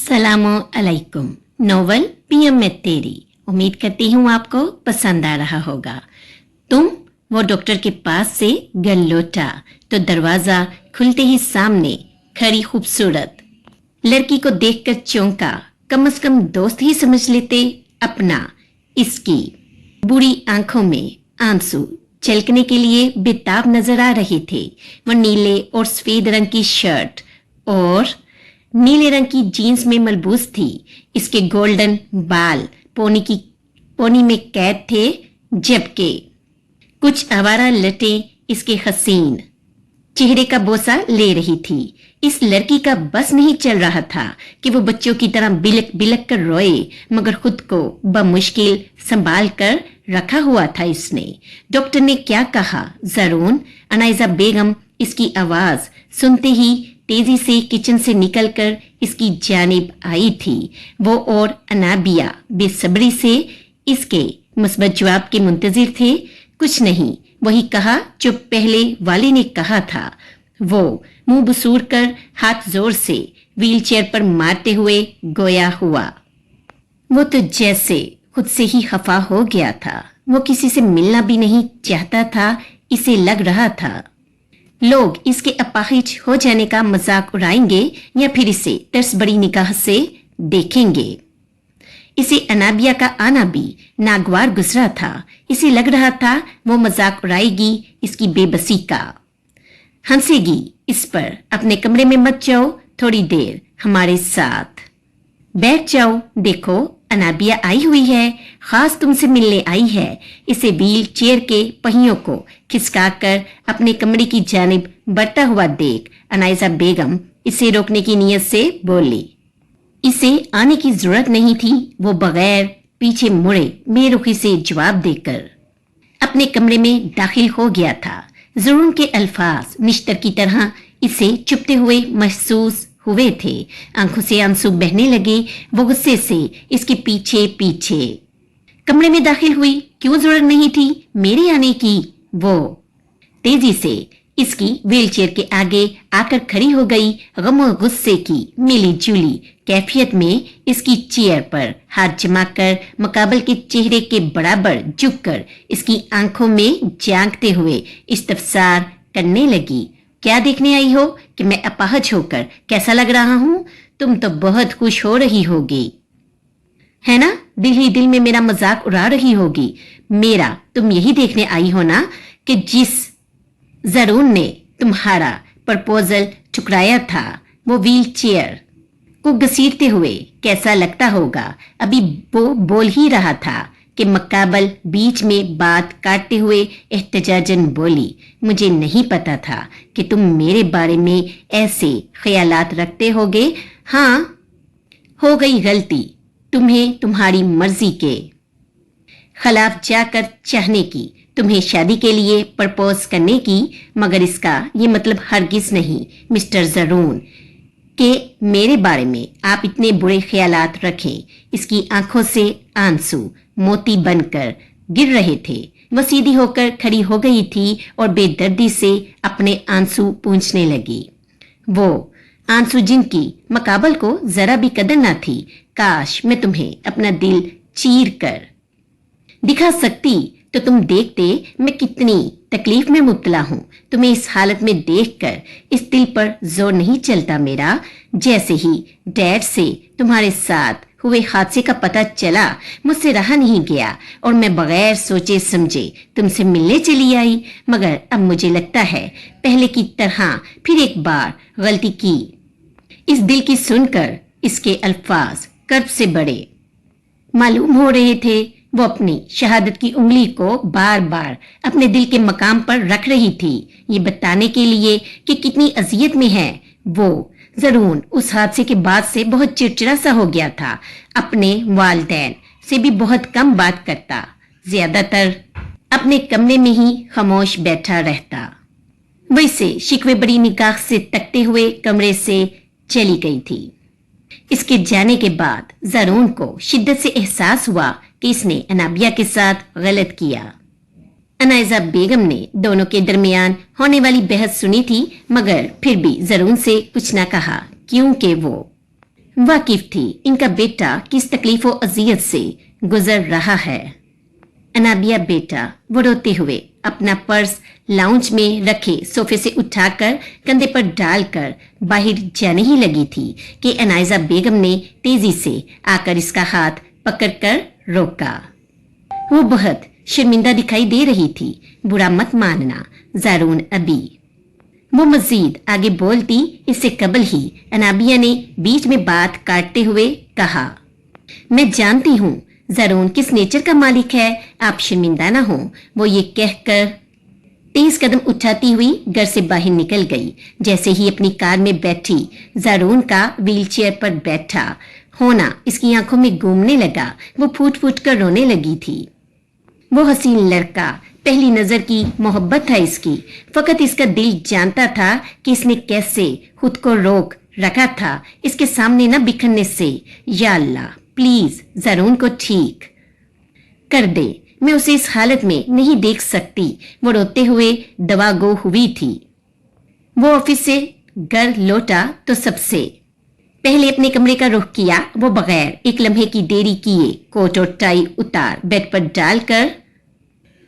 अस्सलामु अलैकुम। Novel PM में तेरी। उम्मीद करती हूँ आपको पसंद आ रहा होगा। वो डॉक्टर के पास से घर लौटा तो दरवाजा खुलते ही सामने खड़ी खूबसूरत लड़की को देखकर चौंका। कम से कम दोस्त ही समझ लेते अपना। इसकी बुरी आंखों में आंसू छलकने के लिए बेताब नजर आ रहे थे। वो नीले और सफेद रंग की शर्ट और नीले रंग की जीन्स में मलबूस थी। इसके गोल्डन बाल पोनी में कैद थे, जबकि कुछ आवारा लटें इसके हसीन चेहरे का बोसा ले रही थी। इस लड़की का बस नहीं चल रहा था कि वो बच्चों की तरह बिलक बिलक कर रोए, मगर खुद को बमुश्किल संभाल कर रखा हुआ था इसने। डॉक्टर ने क्या कहा? जरून अनाइजा बेगम इसकी आवाज सुनते ही तेजी से किचन से निकलकर इसकी जानिब आई थी। वो और अनाबिया बेसब्री से इसके मुस्बत जवाब के मुंतजिर थे। कुछ नहीं, वही कहा जो पहले वाले ने कहा था। वो मुंह बसूर कर हाथ जोर से व्हीलचेयर पर मारते हुए गोया हुआ। वो तो जैसे खुद से ही खफा हो गया था। वो किसी से मिलना भी नहीं चाहता था। इसे लग रहा था लोग इसके अपाहिज हो जाने का मजाक उड़ाएंगे या फिर इसे तरस बड़ी निगाह से देखेंगे। इसे अनाबिया का आना भी नागवार गुजरा था। इसे लग रहा था वो मजाक उड़ाएगी इसकी बेबसी का, हंसेगी इस पर। अपने कमरे में मत जाओ, थोड़ी देर हमारे साथ बैठ जाओ। देखो अनाबिया आई हुई है, खास तुमसे मिलने आई है। इसे व्हील चेयर के पहियों को खिसकाकर अपने कमरे की जानिब बढ़ता हुआ देख अनाइजा बेगम इसे रोकने की नीयत से बोली। इसे आने की जरूरत नहीं थी। वो बगैर पीछे मुड़े बेरुखी से जवाब देकर अपने कमरे में दाखिल हो गया था। जरून के अल्फाज निश्तर की तरह इसे चुपते हुए महसूस हुए थे। आंखों से आंसू बहने लगे। वो गुस्से से इसके पीछे पीछे कमरे में दाखिल हुई। क्यों जरूरत नहीं थी मेरे आने की? वो तेजी से इसकी व्हीलचेयर के आगे आकर खड़ी हो गई। गम और गुस्से की मिली जुली कैफियत में इसकी चेयर पर हाथ जमाकर मुकाबल के चेहरे के बराबर झुककर इसकी आंखों में झांकते हुए इस्तफसार करने लगी। क्या देखने आई हो कि मैं अपाहज होकर कैसा लग रहा हूं? तुम तो बहुत खुश हो रही होगी, है ना? दिल ही दिल में मेरा मजाक उड़ा रही होगी। मेरा तुम यही देखने आई हो ना कि जिस जरून ने तुम्हारा प्रपोजल ठुकराया था, वो व्हील चेयर को घसीटते हुए कैसा लगता होगा। अभी वो बोल ही रहा था कि मुकाबल बीच में बात काटते हुए एहतजाजन बोली, मुझे नहीं पता था कि तुम मेरे बारे में ऐसे ख्यालात रखते होगे। हाँ, हो गई गलती तुम्हें तुम्हारी मर्जी के खिलाफ जाकर चाहने की, तुम्हें शादी के लिए प्रपोज करने की, मगर इसका ये मतलब हरगिज नहीं मिस्टर जरून कि मेरे बारे में आप इतने बुरे ख्यालात रखें। इसकी आंखों से आंसू मोती बनकर गिर रहे थे। वह सीधी होकर खड़ी हो गई थी और बेदर्दी से अपने आंसू पूंछने लगी। वो आंसू जिनकी मुकाबल को जरा भी कदर न थी। काश मैं तुम्हें अपना दिल चीर कर दिखा सकती तो तुम देखते मैं कितनी तकलीफ में मुब्तला हूं। तुम्हें इस हालत में देखकर इस दिल पर जोर नहीं चलता मेरा। जैसे ही डैड से तुम्हारे साथ हुए हादसे का पता चला, मुझसे रहा नहीं गया और मैं बगैर सोचे समझे तुमसे मिलने चली आई। मगर अब मुझे लगता है पहले की तरह फिर एक बार गलती की। इस दिल की सुनकर इसके अल्फाज कर्ब से बड़े मालूम हो रहे थे। वो अपनी शहादत की उंगली को बार बार अपने दिल के मकाम पर रख रही थी, ये बताने के लिए कि कितनी अजियत में है। वो जरून उस हादसे के बाद से बहुत चिड़चिड़ा सा हो गया था। अपने वालिदैन से भी बहुत कम बात करता, ज्यादातर अपने कमरे में ही खामोश बैठा रहता। वैसे शिकवे बड़ी निगाह से तकते हुए कमरे से चली गई थी। इसके जाने के बाद जरून को शिद्दत से एहसास हुआ कि इसने अनाबिया के साथ गलत किया। अनाइजा बेगम ने दोनों के दरमियान होने वाली बहस सुनी थी, मगर फिर भी जरून से कुछ न कहा, क्योंकि वो वाकिफ थी इनका बेटा किस तकलीफ और अजियत से गुजर रहा है। अनाबिया बेटा, वो रोते हुए अपना पर्स लाउंज में रखे सोफे से उठाकर कंधे पर डालकर बाहर जाने ही लगी थी कि अनाइजा बेगम ने तेजी से आकर इसका हाथ पकड़कर रोका। वो बहुत शर्मिंदा दिखाई दे रही थी। बुरा मत मानना ज़ारून अबी। वो मजीद आगे बोलती इससे कबल ही अनाबिया ने बीच में बात काटते हुए कहा, मैं जानती हूँ ज़ारून किस नेचर का मालिक है, आप शर्मिंदा ना हो। वो ये कहकर तेज कदम उठाती हुई घर से बाहर निकल गई। जैसे ही अपनी कार में बैठी ज़ारून का व्हीलचेयर पर बैठा होना इसकी आंखों में घूमने लगा। वो फूट फूट कर रोने लगी थी। वो हसीन लड़का, पहली नजर की मोहब्बत था इसकी। फकत इसका दिल जानता था कि इसने कैसे खुद को रोक रखा था इसके सामने न बिखरने से। या अल्लाह, प्लीज ज़ारून को ठीक कर दे, मैं उसे इस हालत में नहीं देख सकती। वो रोते हुए दवा गो हुई थी। वो ऑफिस से घर लौटा तो सबसे पहले अपने कमरे का रुख किया। वो बगैर एक लम्हे की देरी किए कोट और टाई उतार बेड पर डालकर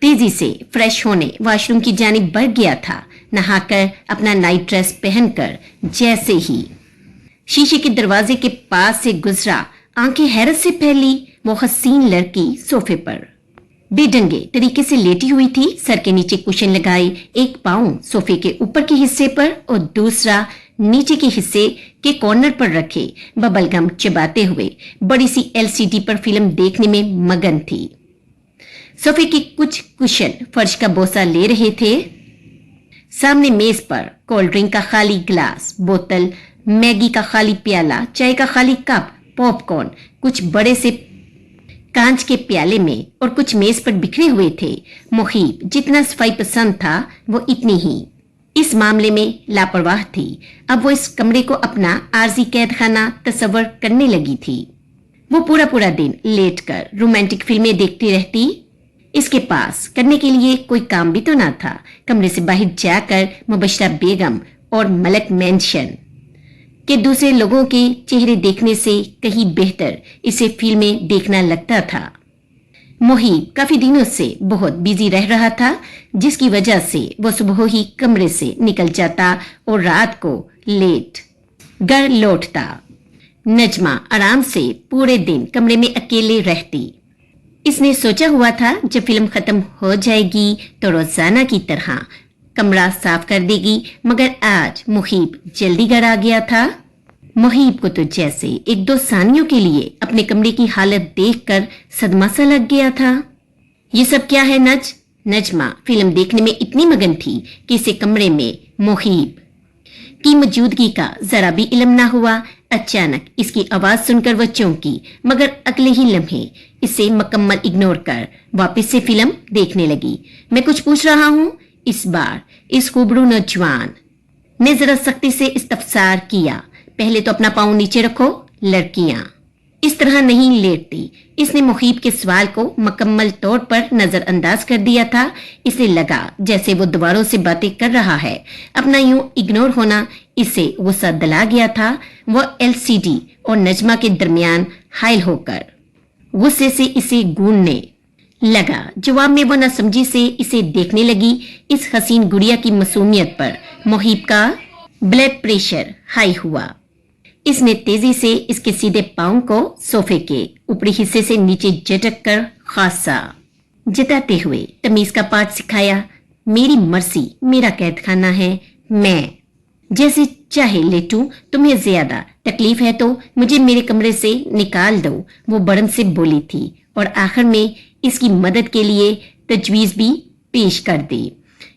तेजी से फ्रेश होने वॉशरूम की जानिब बढ़ गया था। नहाकर अपना नाइट ड्रेस पहनकर जैसे ही शीशे के दरवाजे के पास से गुजरा, आंखें हैरत से फैली। वो हसीन लड़की सोफे पर बेढंगे तरीके से लेटी हुई थी, सर के नीचे कुशन लगाए, एक पाँव सोफे के ऊपर के हिस्से पर और दूसरा नीचे के हिस्से के कॉर्नर पर रखे बबल गम चबाते हुए बड़ी सी एलसीडी पर फिल्म देखने में मगन थी। सोफे के कुछ कुशन फर्श का बोसा ले रहे थे। सामने मेज पर कोल्ड ड्रिंक का खाली ग्लास, बोतल, मैगी का खाली प्याला, चाय का खाली कप, पॉपकॉर्न कुछ बड़े से कांच के प्याले में और कुछ मेज पर बिखरे हुए थे। मुहीब जितना सफाई पसंद था वो इतनी ही इस मामले में लापरवाह थी। अब वो इस कमरे को अपना आरजी कैद खाना तस्वर करने लगी थी। वो पूरा पूरा दिन लेटकर रोमांटिक फिल्में देखती रहती। इसके पास करने के लिए कोई काम भी तो ना था। कमरे से बाहर जाकर मुबशरा बेगम और मलक मेंशन के दूसरे लोगों के चेहरे देखने से कहीं बेहतर इसे फिल्में देखना लगता था। मुहीब काफी दिनों से बहुत बिजी रह रहा था, जिसकी वजह से वो सुबह ही कमरे से निकल जाता और रात को लेट घर लौटता। नजमा आराम से पूरे दिन कमरे में अकेले रहती। इसने सोचा हुआ था जब फिल्म खत्म हो जाएगी तो रोजाना की तरह कमरा साफ कर देगी, मगर आज मुहीब जल्दी घर आ गया था। मुहीब को तो जैसे एक दो सानियों के लिए अपने कमरे की हालत देखकर सदमा सा लग गया था। ये सब क्या है नजमा फिल्म देखने में इतनी मगन थी कि इसे कमरे में मुहीब की मौजूदगी का जरा भी इल्म ना हुआ। अचानक इसकी आवाज सुनकर वह चौंकी, मगर अगले ही लम्हे इसे मुकम्मल इग्नोर कर वापस से फिल्म देखने लगी। मैं कुछ पूछ रहा हूँ, इस बार इस खूबरू नौजवान ने जरा सख्ती से इस्तफसार किया। पहले तो अपना पाँव नीचे रखो, लड़कियां इस तरह नहीं लेटती। इसने मुहीब के सवाल को मुकम्मल तौर पर नजरअंदाज कर दिया था। इसे लगा जैसे वो दोबारों से बातें कर रहा है। अपना यूं इग्नोर होना इसे गुस्सा दिला गया था। वो एलसीडी और नजमा के दरमियान हाइल होकर गुस्से से इसे गूंजने लगा। जवाब में वो नासमझी से इसे देखने लगी। इस हसीन गुड़िया की मासूमियत पर मुहीब का ब्लड प्रेशर हाई हुआ। इसने तेजी से इसके सीधे पांव को सोफे के ऊपरी हिस्से से नीचे झटक कर खासा जताते हुए तमीज का पाठ सिखाया। मेरी मर्जी, मेरा कैद खाना है, मैं जैसे चाहे लेटूं। तुम्हें ज्यादा तकलीफ है तो मुझे मेरे कमरे से निकाल दो, वो बड़न से बोली थी और आखिर में इसकी मदद के लिए तजवीज भी पेश कर दी।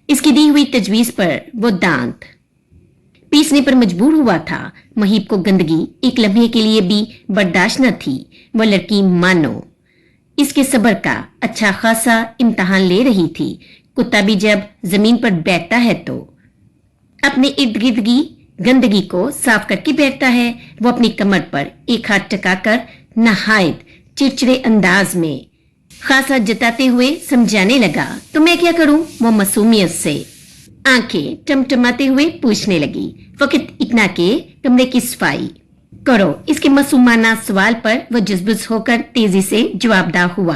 इसकी दी हुई तजवीज पर वो दांत पीसने पर मजबूर हुआ था। मुहीब को गंदगी एक लम्हे के लिए भी बर्दाश्त न थी। वो लड़की मानो इसके सब्र का अच्छा खासा इम्तहान ले रही थी। कुत्ता भी जब जमीन पर बैठता है तो अपने इर्द गिर्द की गंदगी को साफ करके बैठता है। वो अपनी कमर पर एक हाथ टकाकर नहायत चिड़चिड़े अंदाज में खासा जताते हुए समझाने लगा, तो मैं क्या करूं? वो मासूमियत से आंखें टमटमाते हुए पूछने लगी। फकत इतना के कमरे की सफाई करो। इसके मासूमाना सवाल पर वो जुज़बुज़ होकर तेजी से जवाबदार हुआ।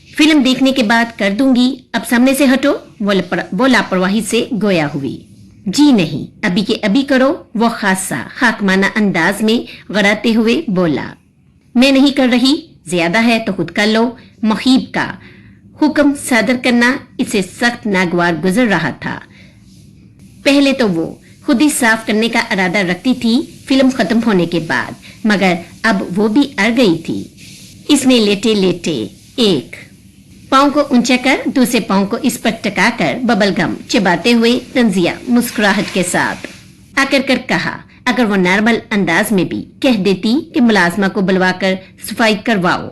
फिल्म देखने के बाद कर दूंगी, अब सामने से हटो, वो लापरवाही से गोया हुई। जी नहीं, अभी के अभी करो, वो खासा हाकमाना अंदाज में गड़ाते हुए बोला। मैं नहीं कर रही, ज्यादा है तो खुद कर लो। मुहीब का हुक्म सादर करना इसे सख्त नागवार गुजर रहा था। पहले तो वो खुद ही साफ करने का इरादा रखती थी फिल्म खत्म होने के बाद, मगर अब वो भी अड़ गई थी। इसमें लेटे लेटे एक पांव को ऊंचा कर दूसरे पांव को इस पर टकाकर बबलगम चबाते हुए तंजिया मुस्कुराहट के साथ आकर कर कहा, अगर वो नॉर्मल अंदाज में भी कह देती कि मुलाजमा को बुलवाकर सफाई करवाओ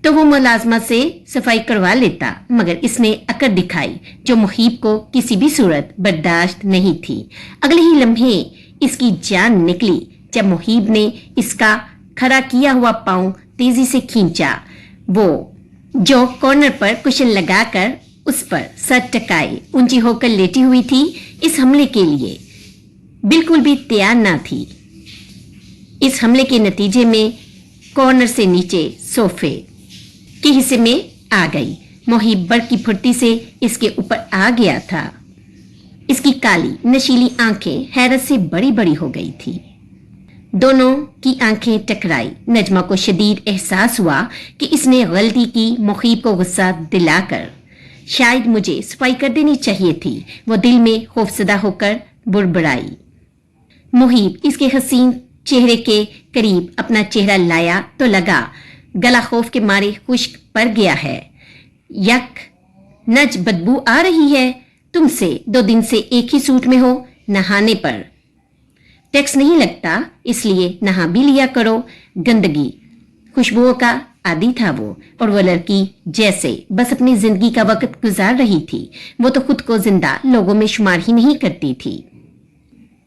तो वो मुलाजमा से सफाई करवा लेता, मगर इसने अकड़ दिखाई जो मुहीब को किसी भी सूरत बर्दाश्त नहीं थी। अगले ही लम्हे इसकी जान निकली जब मुहीब ने इसका खड़ा किया हुआ पांव तेजी से खींचा। वो जो कॉर्नर पर कुशन लगाकर उस पर सर टकाए ऊंची होकर लेटी हुई थी, इस हमले के लिए बिल्कुल भी तैयार ना थी। इस हमले के नतीजे में कॉर्नर से नीचे सोफे के हिस्से में आ गई। मुहीब बड़ की फुर्ती से इसके ऊपर आ गया था। इसकी काली नशीली आंखें हैरत से बड़ी बड़ी हो गई थी। दोनों की आंखें टकराई। नजमा को शदीद एहसास हुआ कि इसने गलती की, मुहीब को गुस्सा दिलाकर। शायद मुझे सफाई कर देनी चाहिए थी, वो दिल में खौफजदा होकर बुड़बुड़ाई। मुहीब इसके हसीन चेहरे के करीब अपना चेहरा लाया तो लगा गला खौफ के मारे खुश्क पड़ गया है। यक नज बदबू आ रही है तुमसे, 2 दिन से एक ही सूट में हो। नहाने पर टैक्स नहीं लगता, इसलिए नहा भी लिया करो। गंदगी खुशबुओं का आदी था वो, और वो लड़की जैसे बस अपनी जिंदगी का वक्त गुजार रही थी। वो तो खुद को जिंदा लोगों में शुमार ही नहीं करती थी।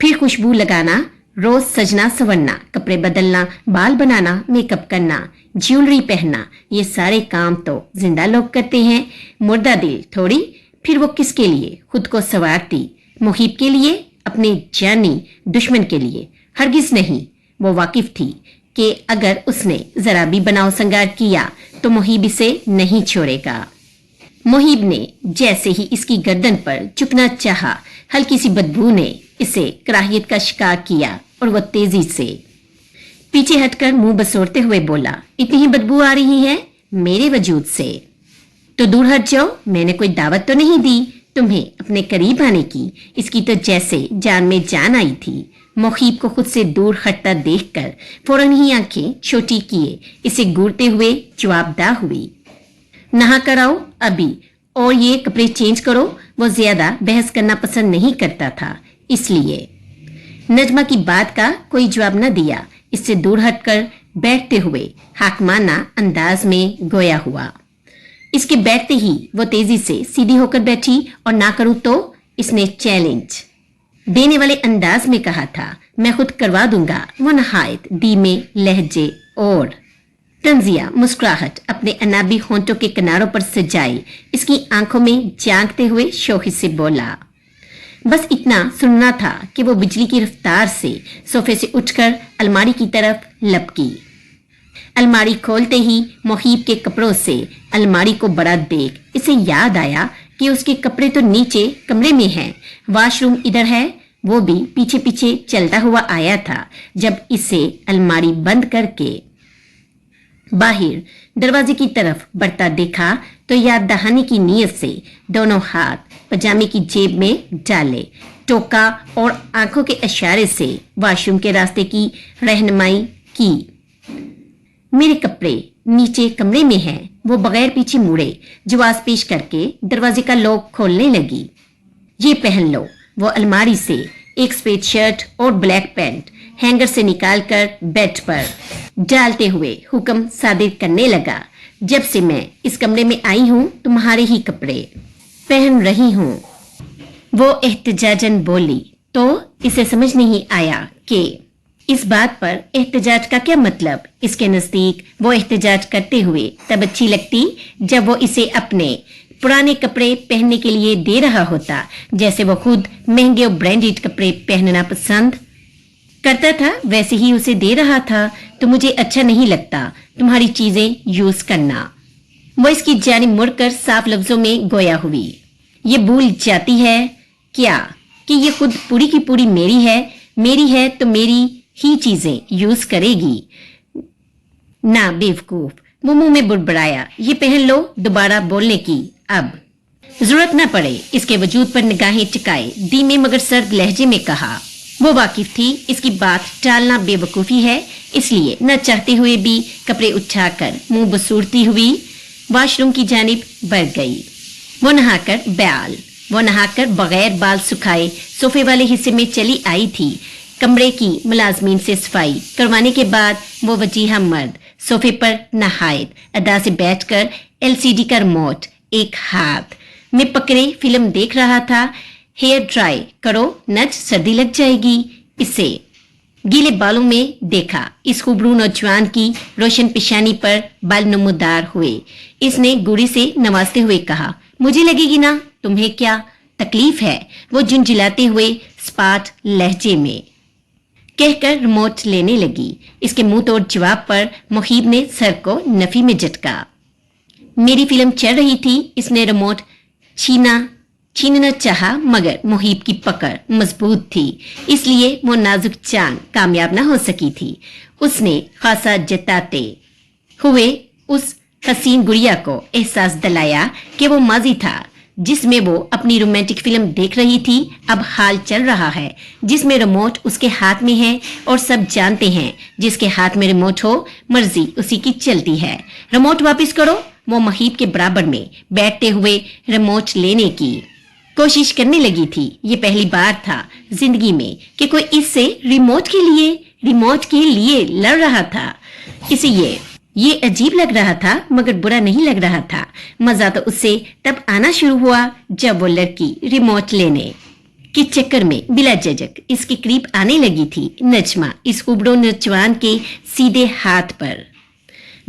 फिर खुशबू लगाना, रोज सजना संवरना, कपड़े बदलना, बाल बनाना, मेकअप करना, ज्वेलरी पहनना, ये सारे काम तो जिंदा लोग करते हैं, मुर्दा दिल थोड़ी। फिर वो किसके लिए खुद को संवारती? मुहीब के लिए, अपने जानी दुश्मन के लिए? हरगिज नहीं। वो वाकिफ थी कि अगर उसने जरा भी बनाव संगार किया तो मुहीब इसे नहीं छोड़ेगा। मुहीब ने जैसे ही इसकी गर्दन पर झुकना चाहा, हल्की सी बदबू ने इसे कराहियत का शिकार किया और वह तेजी से पीछे हटकर मुंह बसोरते हुए बोला, इतनी ही बदबू आ रही है मेरे वजूद से तो दूर हट जाओ। मैंने कोई दावत तो नहीं दी तुम्हें अपने करीब आने की। इसकी तो जैसे जान में जान आई थी। मुहीब को खुद से दूर हटता देखकर फौरन ही आंखें छोटी किए इसे घूरते हुए जवाबदार हुई, नहा कर आओ अभी, और ये कपड़े चेंज करो। वो ज्यादा बहस करना पसंद नहीं करता था, इसलिए नजमा की बात का कोई जवाब न दिया। इससे दूर हटकर बैठते हुए हाकमाना अंदाज में गोया हुआ। इसके बैठते ही वो तेजी से सीधी होकर बैठी और ना करूं तो इसने चैलेंज देने वाले अंदाज में कहा था, मैं खुद करवा दूंगा। वो नहायत धीमे लहजे और तंजिया मुस्कुराहट अपने अनाबी होंठों के किनारों पर सजाई इसकी आंखों में झांकते हुए शौकी से बोला। बस इतना सुनना था कि वो बिजली की रफ्तार से सोफे से उठकर अलमारी की तरफ लपकी। अलमारी खोलते ही मुहीब के कपड़ों से अलमारी को बड़ा देख इसे याद आया कि उसके कपड़े तो नीचे कमरे में हैं, वॉशरूम इधर है। वो भी पीछे पीछे चलता हुआ आया था। जब इसे अलमारी बंद करके बाहर दरवाजे की तरफ बढ़ता देखा तो याद दहाने की नीयत से दोनों हाथ पजामे की जेब में डाले, टोका और आंखों के इशारे से वॉशरूम के रास्ते की रहनुमाई की। मेरे कपड़े नीचे कमरे में हैं। वो बगैर पीछे मुड़े जवाब पेश करके दरवाजे का लॉक खोलने लगी। ये पहन लो। वो अलमारी से एक सफेद शर्ट और ब्लैक पैंट हैंगर से निकालकर बेड पर डालते हुए हुक्म सादिर करने लगा, जब से मैं इस कमरे में आई हूं तुम्हारे ही कपड़े पहन रही हूं। वो एहतजाजन बोली तो इसे समझ नहीं आया कि इस बात पर एहतजाज का क्या मतलब। इसके नजदीक वो एहतजाज करते हुए तब अच्छी लगती जब वो इसे अपने पुराने कपड़े पहनने के लिए दे रहा होता, जैसे वो खुद महंगे और ब्रांडेड कपड़े पहनना पसंद करता था वैसे ही उसे दे रहा था, तो मुझे अच्छा नहीं लगता तुम्हारी चीजें यूज करना। वो इसकी जानिब मुड़कर साफ लफ्जों में गोया हुई। ये भूल जाती है क्या कि ये खुद पूरी की पूरी मेरी है तो मेरी ही चीजें यूज करेगी ना। बेवकूफ, वो मुंह में बुड़बड़ाया। ये पहन लो दोबारा बोलने की अब जरूरत न पड़े। इसके वजूद पर निगाहें टिकाए धीमे मगर सर्द लहजे में कहा। वो वाकिफ थी इसकी बात टालना बेवकूफी है, इसलिए न चाहते हुए भी कपड़े उठाकर मुंह बसूरती हुई वॉशरूम की जानिब बढ़ गई। वो नहाकर बगैर बाल सुखाए सोफे वाले हिस्से में चली आई थी। कमरे की मुलाजमीन से सफाई करवाने के बाद वो वजीहा मर्द सोफे पर नहायत अदा से बैठकर एलसीडी का रिमोट एक हाथ में पकड़े फिल्म देख रहा था। हेयर ड्राई करो नच, सर्दी लग जाएगी। इसे गीले बालों में देखा। इस खूबरू नौजवान की रोशन पेशानी पर बाल नमूदार हुए। इसने गुड़ी से नवाजते हुए कहा, मुझे लगेगी ना, तुम्हें क्या तकलीफ है? वो झुंझुलाते हुए स्पाट लहजे में कहकर रिमोट लेने लगी। इसके मुंह तोड़ जवाब पर मुहीब ने सर को नफी में झटका। मेरी फिल्म चल रही थी। इसने रिमोट छीनना चाहा मगर मुहीब की पकड़ मजबूत थी, इसलिए वो नाजुक चांद कामयाब न हो सकी थी। उसने खासा जताते हुए उस हसीन गुड़िया को एहसास दिलाया कि वो माजी था जिसमें वो अपनी रोमांटिक फिल्म देख रही थी, अब हाल चल रहा है जिसमें रिमोट उसके हाथ में है और सब जानते हैं जिसके हाथ में रिमोट हो मर्जी उसी की चलती है। रिमोट वापस करो। वो मुहीब के बराबर में बैठते हुए रिमोट लेने की कोशिश करने लगी थी। ये पहली बार था जिंदगी में कि कोई इससे रिमोट के लिए लड़ रहा था। इसे ये अजीब लग रहा था मगर बुरा नहीं लग रहा था। मजा तो उससे तब आना शुरू हुआ जब वो लड़की रिमोट लेने के चक्कर में बिला झिझक इसके करीब आने लगी थी। नजमा इस खूबरो नौजवान के सीधे हाथ पर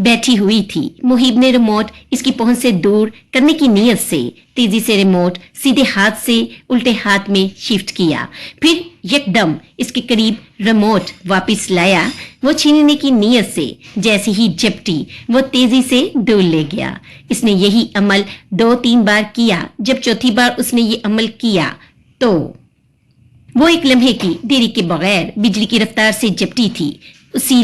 बैठी हुई थी। मुहीब ने रिमोट इसकी पहुंच से दूर करने की नीयत से तेजी से रिमोट सीधे हाथ से उल्टे हाथ में शिफ्ट किया, फिर यकदम इसके करीब रिमोट वापस लाया। वो छीनने की नीयत से जैसे ही झपटी वो तेजी से दूर ले गया। इसने यही अमल 2-3 बार किया। जब चौथी बार उसने ये अमल किया तो वो एक लम्हे की देरी के बगैर बिजली की रफ्तार से झपटी थी। उसी